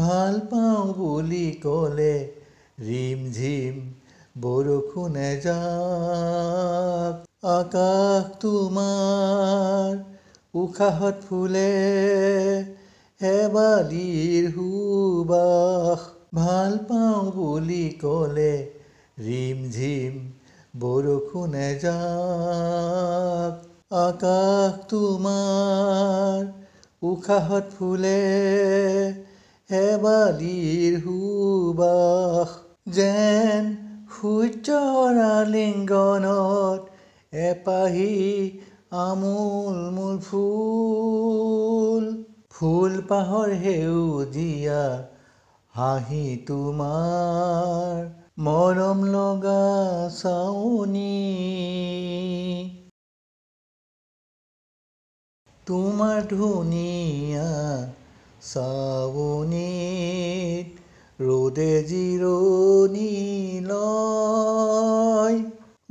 ভাল পাওঁ বুলি ক'লে ৰিমঝিম বৰষুণ এজাক আকাশ তোমাৰ উশাহত ফুলে শেৱালিৰ সুবাস ভাল পাওঁ বুলি ক'লে ৰিমঝিম বৰষুণ এজাক আকাশ তোমাৰ উশাহত ফুলে শেৱালিৰ সুবাস যেন সূৰ্যৰ আলিংগনত এপাহি আমোল মোল ফুলপাহৰ সেউজীয়া হাঁহি তোমাৰ মৰম লগা চাৱনি তোমাৰ ধুনীয়া চাৱনিত ৰ'দে জিৰণি লয়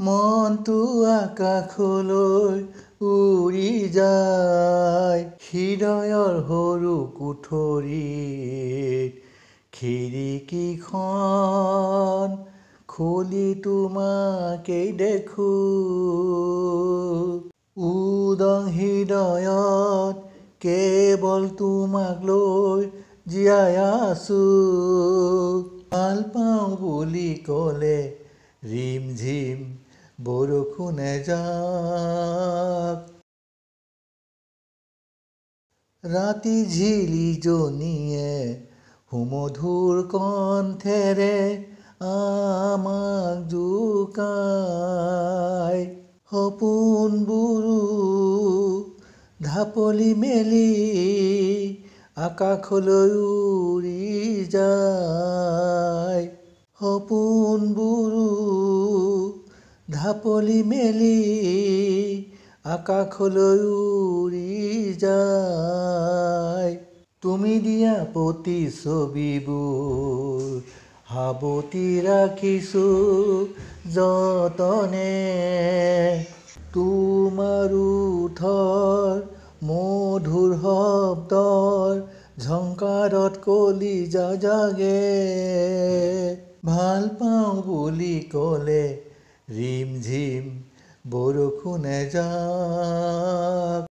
মনটো আকাশলৈ উৰি যায় হৃদয়ৰ সৰু কোঠৰীত খিৰিকীখন খুলি তোমাকেই দেখোঁ উদং হৃদয়ত কেৱল তোমাক লৈ জীয়াই আছোঁ ভাল পাওঁ বুলি ক'লে ৰিমঝিম বৰষুণ এজাক ৰাতি ঝিলিজনীয়ে সুমধুৰ কণ্ঠেৰে আমাক জোকায় সপোনবোৰো ঢাপলি মেলি আকাশলৈ উৰি যায় সপোনবোৰো ঢাপলি মেলি আকাশলৈ উৰি যায় তুমি দিয়া প্ৰতিছবিবোৰ সাৱটি ৰাখিছোঁ যতনে তোমাৰ ওঠৰ মধুৰ শব্দৰ ঝংকাৰত কলিজা জাগে ভাল পাওঁ বুলি ক'লে ৰিমঝিম বৰষুণ এজাক